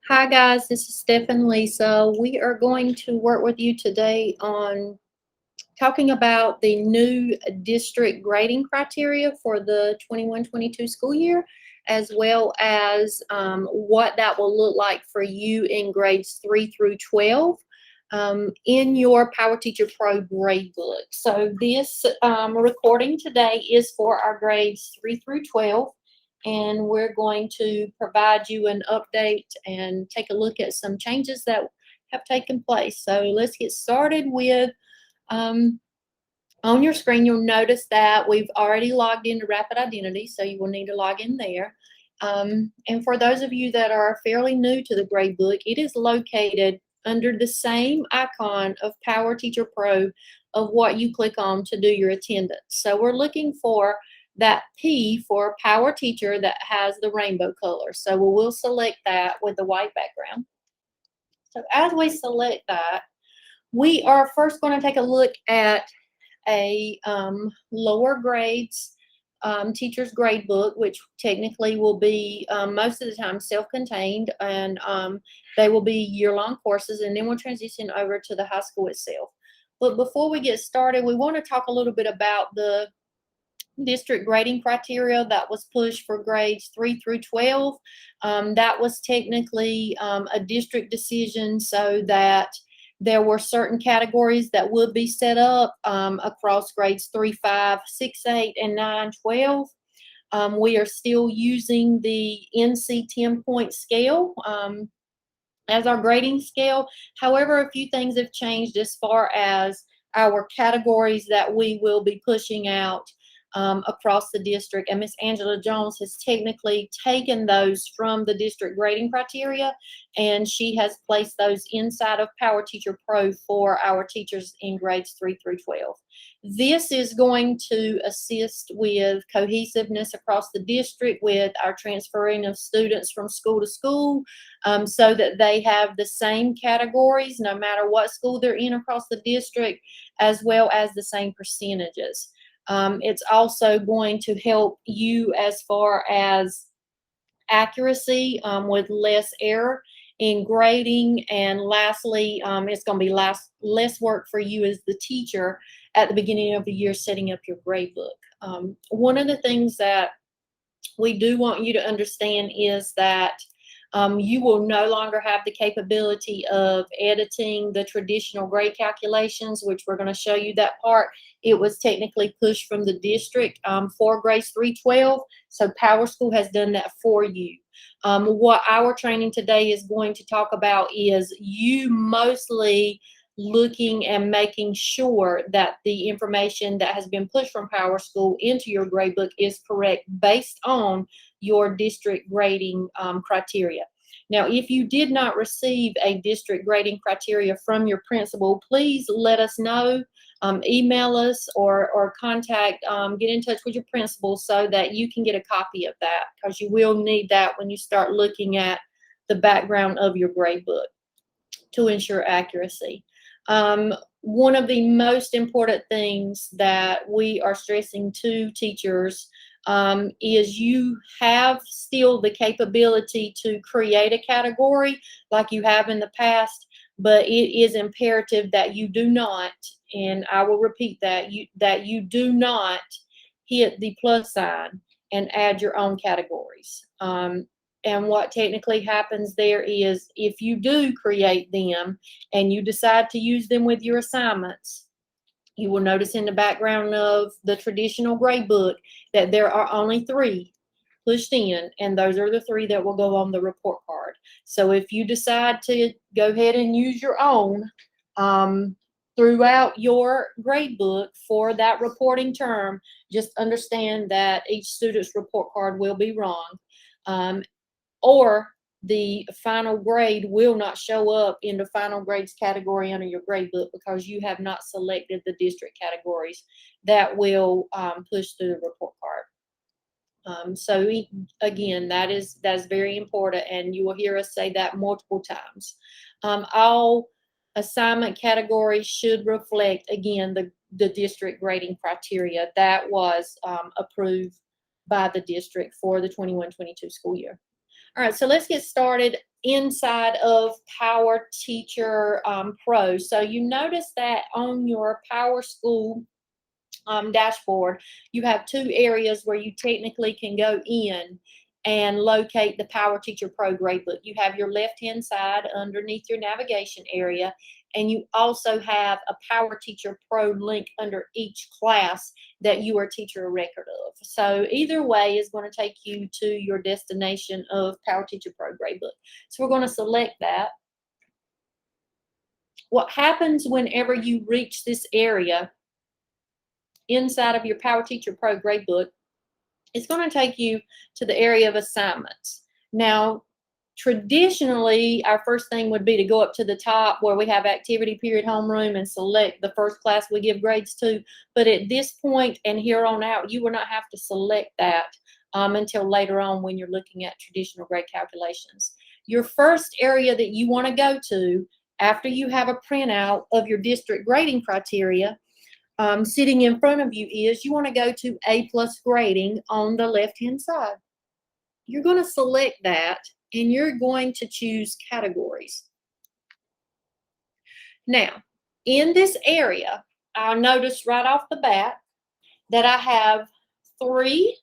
Hi guys, this is Steph and Lisa. We are going to work with you today on talking about the new district grading criteria for the 21-22 school year, as well as what that will look like for you in grades 3 through 12 in your Power Teacher Pro grade book. So this recording today is for our grades 3 through 12. And we're going to provide you an update and take a look at some changes that have taken place. So let's get started with, on your screen, you'll notice that we've already logged into Rapid Identity, so you will need to log in there. And for those of you that are fairly new to the gradebook, it is located under the same icon of Power Teacher Pro of what you click on to do your attendance. So we're looking for that P for Power Teacher that has the rainbow color. So we will select that with the white background. So as we select that, we are first going to take a look at a lower grades teacher's grade book, which technically will be most of the time self-contained, and they will be year-long courses, and then we'll transition over to the high school itself. But before we get started, we want to talk a little bit about the district grading criteria that was pushed for grades 3 through 12. That was technically a district decision, so that there were certain categories that would be set up across grades 3, 5, 6, 8, and 9, 12. We are still using the NC 10-point scale as our grading scale. However, a few things have changed as far as our categories that we will be pushing out across the district, and Miss Angela Jones has technically taken those from the district grading criteria, and she has placed those inside of Power Teacher Pro for our teachers in grades 3 through 12. This is going to assist with cohesiveness across the district with our transferring of students from school to school, so that they have the same categories no matter what school they're in across the district, as well as the same percentages. It's also going to help you as far as accuracy with less error in grading. And lastly, it's going to be less work for you as the teacher at the beginning of the year setting up your grade book. One of the things that we do want you to understand is that you will no longer have the capability of editing the traditional grade calculations, which we're going to show you that part. It was technically pushed from the district for grades 3-12, so Power School has done that for you. What our training today is going to talk about is you mostly looking and making sure that the information that has been pushed from Power School into your gradebook is correct based on your district grading criteria. Now, if you did not receive a district grading criteria from your principal, please let us know. Email us or contact, get in touch with your principal so that you can get a copy of that, because you will need that when you start looking at the background of your gradebook to ensure accuracy. One of the most important things that we are stressing to teachers is you have still the capability to create a category like you have in the past, but it is imperative that you do not, and I will repeat that, you do not hit the plus sign and add your own categories. And what technically happens there is if you do create them and you decide to use them with your assignments, you will notice in the background of the traditional grade book that there are only 3 pushed in, and those are the 3 that will go on the report card. So if you decide to go ahead and use your own throughout your grade book for that reporting term, just understand that each student's report card will be wrong. Or the final grade will not show up in the final grades category under your grade book because you have not selected the district categories that will push through the report card. So again, that is very important, and you will hear us say that multiple times. All assignment categories should reflect, again, the district grading criteria that was approved by the district for the 21-22 school year. All right, so let's get started inside of Power Teacher Pro. So you notice that on your Power School dashboard, you have two areas where you technically can go in and locate the Power Teacher Pro gradebook. You have your left-hand side underneath your navigation area, and you also have a Power Teacher Pro link under each class that you are teacher a record of. So either way is going to take you to your destination of Power Teacher Pro gradebook. So we're going to select that. What happens whenever you reach this area inside of your Power Teacher Pro gradebook, it's going to take you to the area of assignments. Now, traditionally, our first thing would be to go up to the top where we have activity period homeroom and select the first class we give grades to. But at this point and here on out, you will not have to select that until later on when you're looking at traditional grade calculations. Your first area that you want to go to after you have a printout of your district grading criteria sitting in front of you is you want to go to A+ grading on the left-hand side. You're going to select that and you're going to choose categories. Now, in this area, I'll notice right off the bat that I have three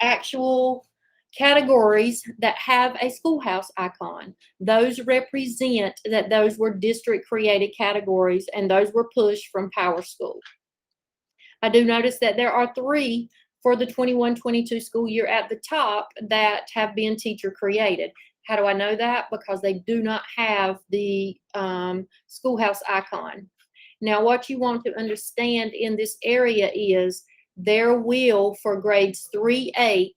actual categories that have a schoolhouse icon. Those represent that those were district created categories and those were pushed from Power School. I do notice that there are three for the 21-22 school year at the top that have been teacher created. How do I know that? Because they do not have the schoolhouse icon. Now, what you want to understand in this area is there will, for grades 3-8,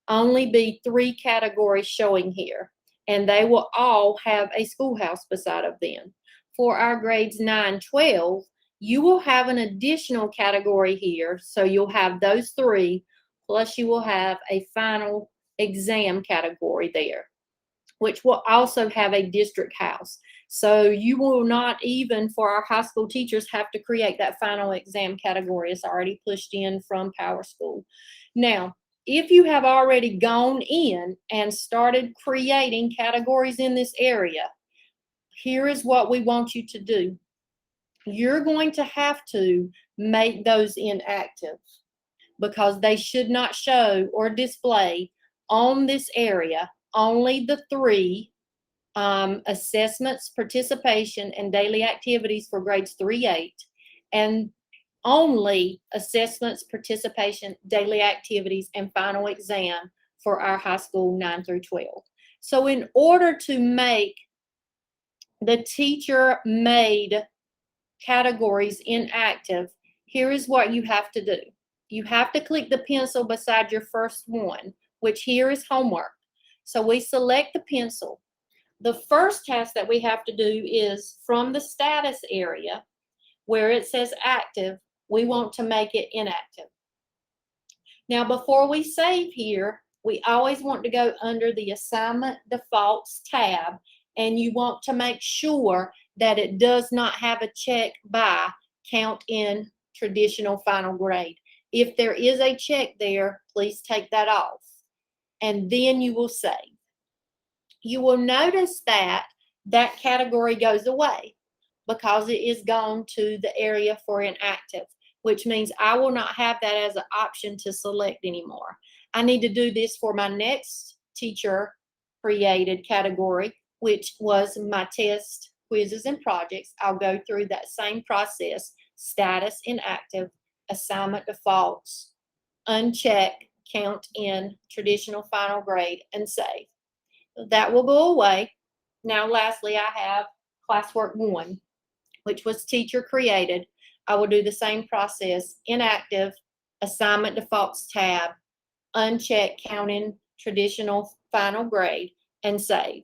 only be three categories showing here, and they will all have a schoolhouse beside of them. For our grades 9-12, you will have an additional category here, so you'll have those three, plus you will have a final exam category there, which will also have a district house. So you will not even, for our high school teachers, have to create that final exam category. It's already pushed in from Power School. Now, if you have already gone in and started creating categories in this area, here is what we want you to do. You're going to have to make those inactive because they should not show or display on this area only the three assessments, participation, and daily activities for grades 3-8, and only assessments, participation, daily activities, and final exam for our high school 9-12. So in order to make the teacher made categories inactive, here is what you have to do. You have to click the pencil beside your first one, which here is homework. So we select the pencil. The first task that we have to do is from the status area where it says active, we want to make it inactive. Now, before we save here, we always want to go under the assignment defaults tab, and you want to make sure that it does not have a check by count in traditional final grade. If there is a check there, please take that off, and then you will save. You will notice that that category goes away because it is gone to the area for inactive, which means I will not have that as an option to select anymore. I need to do this for my next teacher created category, which was my test, quizzes, and projects. I'll go through that same process: status, inactive, assignment defaults, uncheck, count in, traditional final grade, and save. That will go away. Now, lastly, I have classwork 1, which was teacher created. I will do the same process: inactive, assignment defaults tab, uncheck, count in, traditional final grade, and save.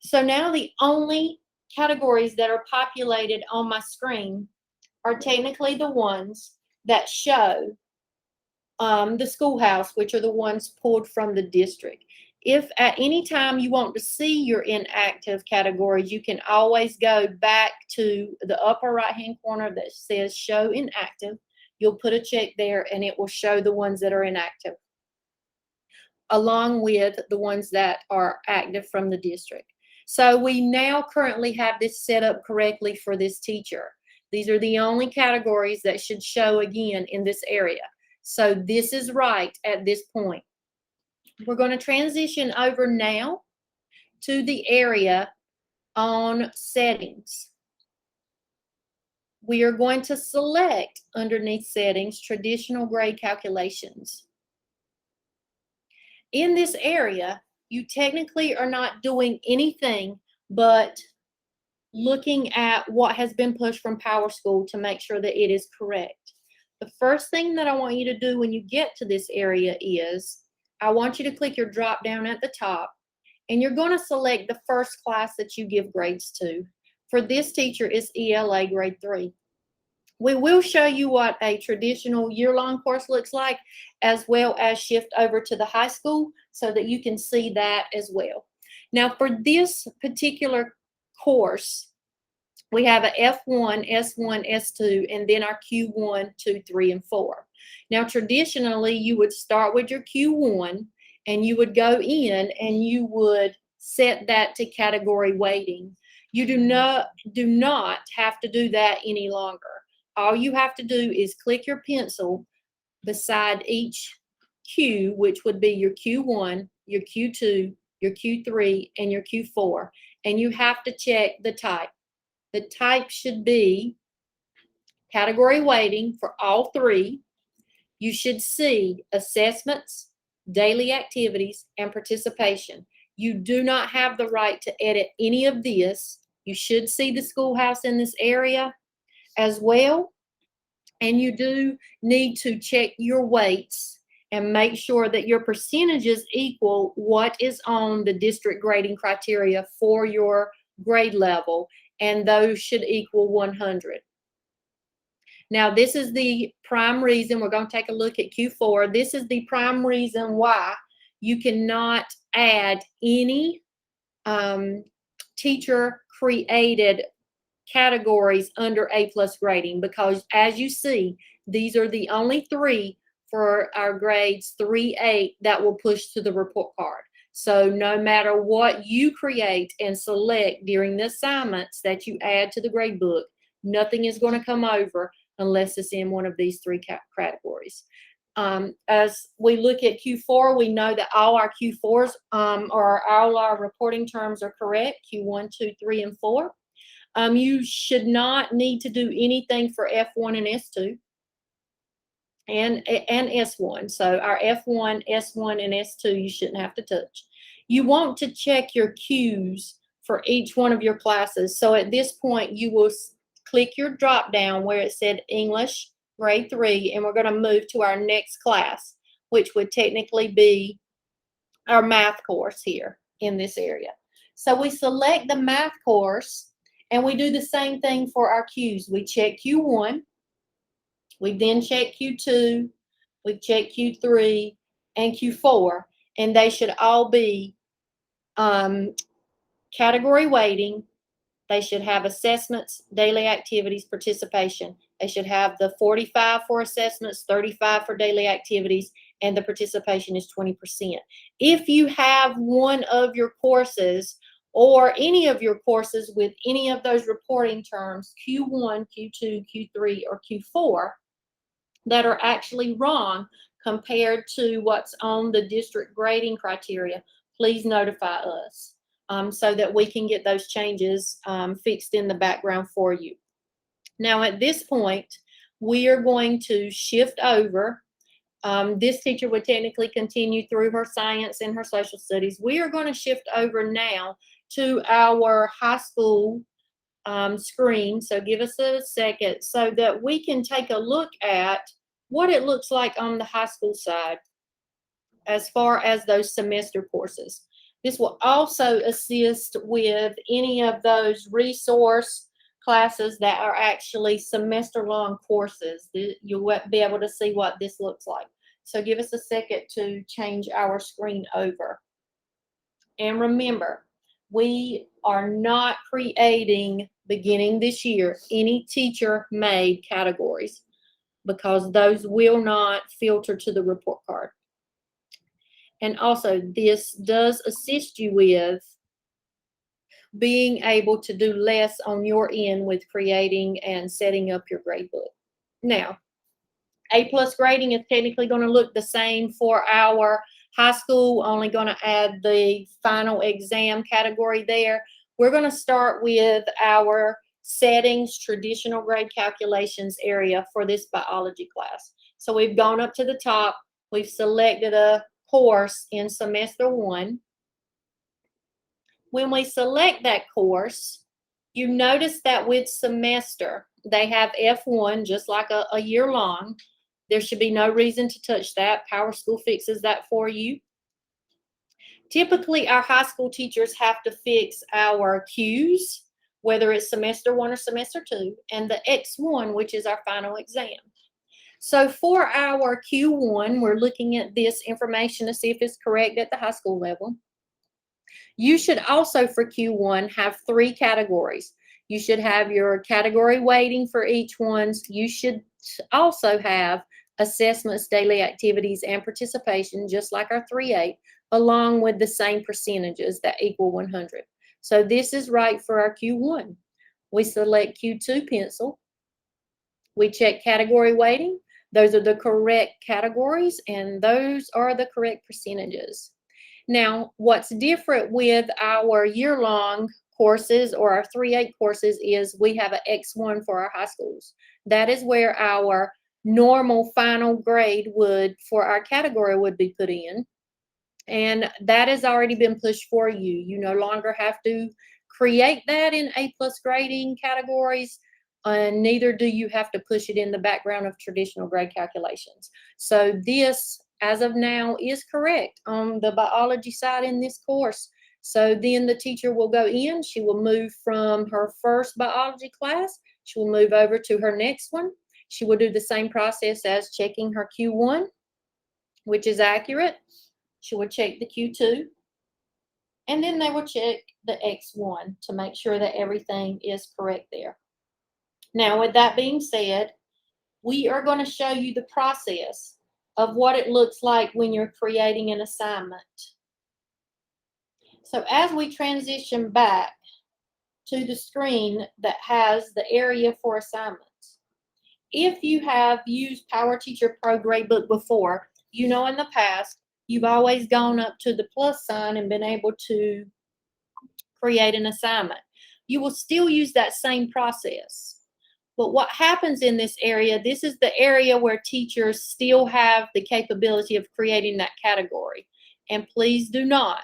So now the only categories that are populated on my screen are technically the ones that show the schoolhouse, which are the ones pulled from the district. If at any time you want to see your inactive categories, you can always go back to the upper right-hand corner that says show inactive. You'll put a check there and it will show the ones that are inactive. along with the ones that are active from the district. So we now currently have this set up correctly for this teacher. These are the only categories that should show again in this area. So this is right at this point. We're going to transition over now to the area on settings. We are going to select underneath settings, traditional grade calculations. In this area, you technically are not doing anything but looking at what has been pushed from PowerSchool to make sure that it is correct. The first thing that I want you to do when you get to this area is, I want you to click your drop down at the top, and you're going to select the first class that you give grades to. For this teacher, it's ELA grade 3. We will show you what a traditional year-long course looks like, as well as shift over to the high school so that you can see that as well. Now, for this particular course, we have a F1, S1, S2, and then our Q1, 2, 3, and 4. Now, traditionally, you would start with your Q1, and you would go in and you would set that to category weighting. You do not have to do that any longer. All you have to do is click your pencil beside each Q, which would be your Q1, your Q2, your Q3, and your Q4, and you have to check the type. The type should be category weighting for all three. You should see assessments, daily activities, and participation. You do not have the right to edit any of this. You should see the schoolhouse in this area as well. And you do need to check your weights and make sure that your percentages equal what is on the district grading criteria for your grade level, and those should equal 100. Now, this is the prime reason. We're going to take a look at Q4. This is the prime reason why you cannot add any teacher-created categories under A+ grading, because as you see, these are the only three for our grades 3-8 that will push to the report card. So no matter what you create and select during the assignments that you add to the grade book, nothing is going to come over unless it's in one of these three categories. As we look at Q4, we know that all our Q4s or all our reporting terms are correct, Q1, 2, 3, and 4. You should not need to do anything for F1 and S2 and S1. So our F1, S1, and S2 you shouldn't have to touch. You want to check your Qs for each one of your classes. So at this point, you will click your drop down where it said English grade 3, and we're going to move to our next class, which would technically be our math course here in this area. So we select the math course, and we do the same thing for our Qs. We check Q1, we then check Q2, we check Q3, and Q4, and they should all be category weighting. They should have assessments, daily activities, participation. They should have the 45 for assessments, 35 for daily activities, and the participation is 20%. If you have one of your courses or any of your courses with any of those reporting terms, Q1, Q2, Q3, or Q4, that are actually wrong compared to what's on the district grading criteria, please notify us so that we can get those changes fixed in the background for you. Now, at this point, we are going to shift over. This teacher would technically continue through her science and her social studies. We are going to shift over now to our high school screen. So give us a second so that we can take a look at what it looks like on the high school side as far as those semester courses. This will also assist with any of those resource classes that are actually semester-long courses. You'll be able to see what this looks like. So give us a second to change our screen over. And remember, we are not creating, beginning this year, any teacher-made categories, because those will not filter to the report card. And also, this does assist you with being able to do less on your end with creating and setting up your grade book. Now, A+ grading is technically going to look the same for our high school, only going to add the final exam category there. We're going to start with our settings, traditional grade calculations area for this biology class. So we've gone up to the top. We've selected a course in semester 1. When we select that course, you notice that with semester, they have F1 just like a year long. There should be no reason to touch that. PowerSchool fixes that for you. Typically, our high school teachers have to fix our Qs, whether it's semester 1 or semester 2, and the X1, which is our final exam. So for our Q1, we're looking at this information to see if it's correct at the high school level. You should also, for Q1, have 3 categories. You should have your category weighting for each one. You should also have assessments, daily activities, and participation, just like our 3A, along with the same percentages that equal 100. So this is right for our Q1. We select Q2 pencil. We check category weighting. Those are the correct categories, and those are the correct percentages. Now, what's different with our year-long courses or our 3A courses is we have an X1 for our high schools. That is where our normal final grade for our category would be put in. And that has already been pushed for you. You no longer have to create that in A+ grading categories, and neither do you have to push it in the background of traditional grade calculations. So this, as of now, is correct on the biology side in this course. So then the teacher will go in, she will move from her first biology class, she will move over to her next one. She will do the same process as checking her Q1, which is accurate. She will check the Q2, and then they will check the X1 to make sure that everything is correct there. Now, with that being said, we are going to show you the process of what it looks like when you're creating an assignment. So as we transition back to the screen that has the area for assignments, if you have used PowerTeacher Pro Gradebook before, you know in the past, you've always gone up to the plus sign and been able to create an assignment. You will still use that same process. But what happens in this area, this is the area where teachers still have the capability of creating that category. And please do not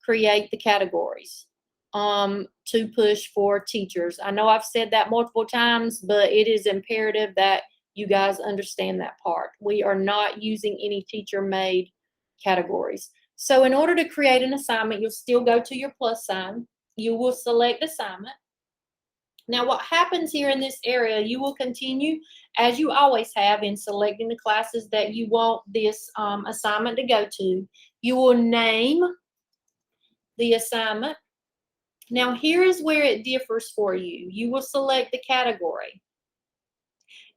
create the categories to push for teachers. I know I've said that multiple times, but it is imperative that you guys understand that part. We are not using any teacher-made categories. So in order to create an assignment, you'll still go to your plus sign. You will select assignment. Now, what happens here in this area, you will continue, as you always have, in selecting the classes that you want this assignment to go to. You will name the assignment. Now, here is where it differs for you. You will select the category.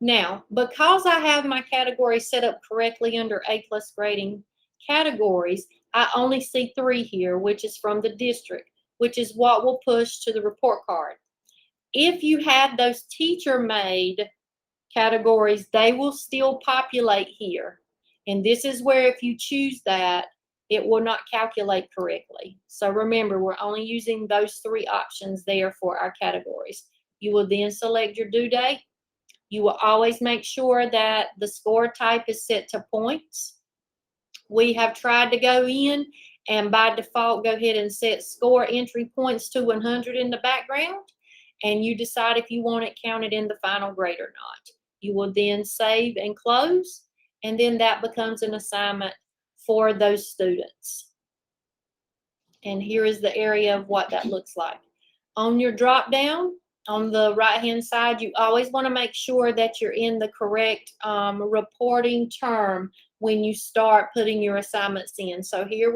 Now, because I have my category set up correctly under A+ grading categories, I only see 3 here, which is from the district, which is what we'll push to the report card. If you had those teacher-made categories, they will still populate here. And this is where if you choose that, it will not calculate correctly. So remember, we're only using those 3 options there for our categories. You will then select your due date. You will always make sure that the score type is set to points. We have tried to go in and by default go ahead and set score entry points to 100 in the background, and you decide if you want it counted in the final grade or not. You will then save and close, and then that becomes an assignment for those students. And here is the area of what that looks like. On your drop down, on the right-hand side, you always want to make sure that you're in the correct reporting term when you start putting your assignments in. So here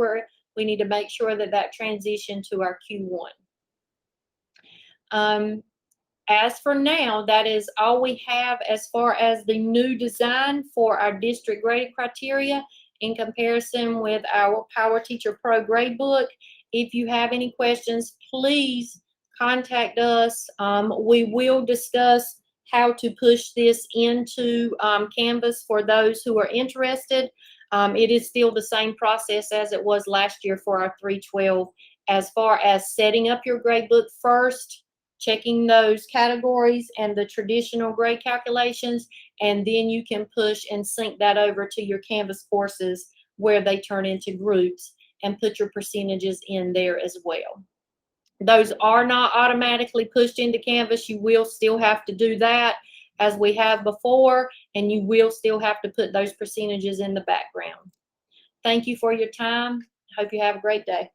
we need to make sure that that transition to our Q1. As for now, that is all we have as far as the new design for our district grading criteria. in comparison with our Power Teacher Pro gradebook. If you have any questions, please contact us. We will discuss how to push this into Canvas for those who are interested. It is still the same process as it was last year for our 312, as far as setting up your gradebook first, checking those categories and the traditional grade calculations, and then you can push and sync that over to your Canvas courses where they turn into groups and put your percentages in there as well. Those are not automatically pushed into Canvas. You will still have to do that as we have before, and you will still have to put those percentages in the background. Thank you for your time. Hope you have a great day.